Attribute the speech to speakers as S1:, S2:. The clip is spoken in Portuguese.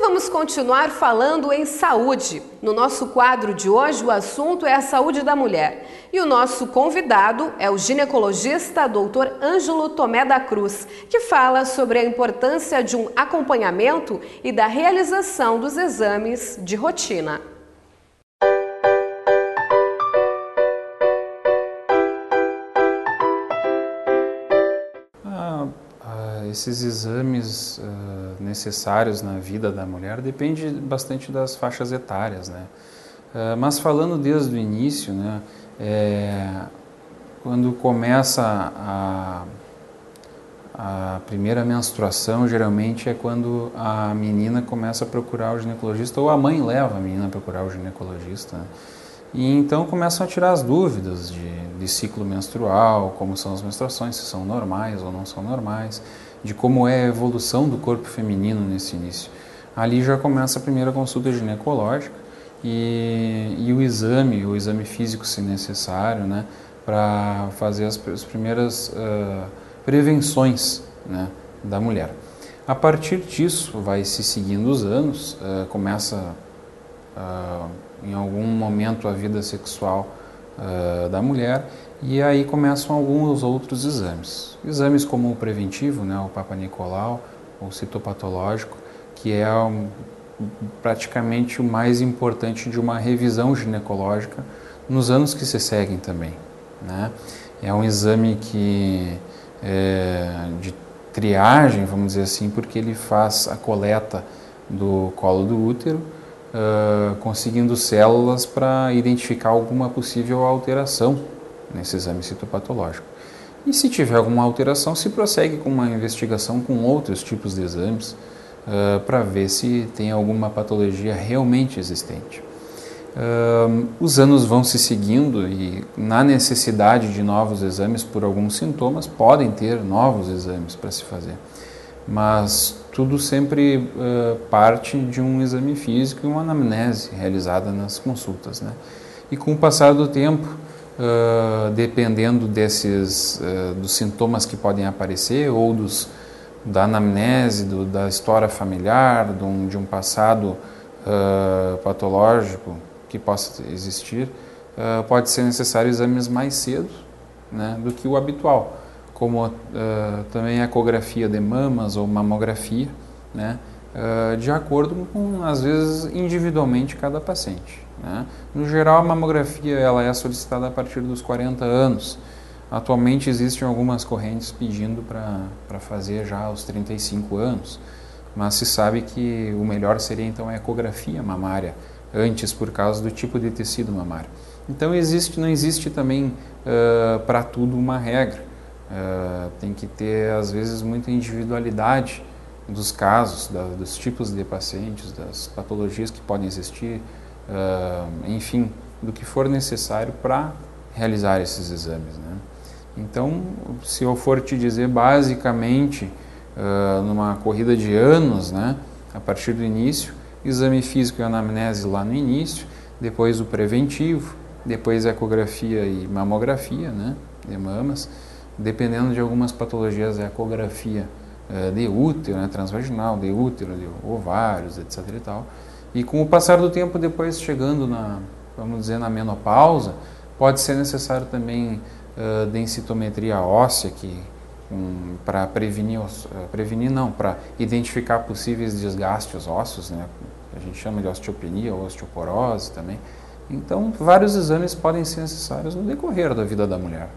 S1: vamos continuar falando em saúde. No nosso quadro de hoje, o assunto é a saúde da mulher. E o nosso convidado é o ginecologista Dr. Ângelo Tomé da Cruz, que fala sobre a importância de um acompanhamento e da realização dos exames de rotina.
S2: Esses exames necessários na vida da mulher depende bastante das faixas etárias, né? Mas falando desde o início, né, quando começa a primeira menstruação, geralmente é quando a menina começa a procurar o ginecologista ou a mãe leva a menina a procurar o ginecologista, né? E então começam a tirar as dúvidas de ciclo menstrual, como são as menstruações, se são normais ou não são normais, de como é a evolução do corpo feminino nesse início. Ali já começa a primeira consulta ginecológica e o exame físico se necessário, né, para fazer as primeiras prevenções, né, da mulher. A partir disso vai se seguindo os anos, começa em algum momento a vida sexual da mulher e aí começam alguns outros exames. Exames como o preventivo, né, o Papa Nicolau, o citopatológico, que é praticamente o mais importante de uma revisão ginecológica nos anos que se seguem também, né? É um exame que de triagem, vamos dizer assim, porque ele faz a coleta do colo do útero, conseguindo células para identificar alguma possível alteração nesse exame citopatológico. E se tiver alguma alteração, se prossegue com uma investigação com outros tipos de exames para ver se tem alguma patologia realmente existente. Os anos vão se seguindo e, na necessidade de novos exames por alguns sintomas, podem ter novos exames para se fazer. Mas tudo sempre parte de um exame físico e uma anamnese realizada nas consultas, né? E com o passar do tempo, dependendo dos sintomas que podem aparecer ou da anamnese, da história familiar, de um passado patológico que possa existir, pode ser necessário exames mais cedo, né, do que o habitual, como também a ecografia de mamas ou mamografia, né, de acordo com, às vezes, individualmente cada paciente, né. No geral, a mamografia ela é solicitada a partir dos 40 anos. Atualmente existem algumas correntes pedindo para fazer já aos 35 anos, mas se sabe que o melhor seria então a ecografia mamária antes, por causa do tipo de tecido mamário. Então não existe também para tudo uma regra. Tem que ter, às vezes, muita individualidade dos casos, dos tipos de pacientes, das patologias que podem existir, enfim, do que for necessário para realizar esses exames, né? Então, se eu for te dizer basicamente, numa corrida de anos, né, a partir do início, exame físico e anamnese lá no início, depois o preventivo, depois a ecografia e mamografia, né, de mamas, dependendo de algumas patologias, a ecografia de útero, né, transvaginal, de útero, de ovários, etc. e tal. E com o passar do tempo, depois chegando vamos dizer, na menopausa, pode ser necessário também densitometria óssea, para para identificar possíveis desgastes ósseos, né, a gente chama de osteopenia ou osteoporose também. Então, vários exames podem ser necessários no decorrer da vida da mulher.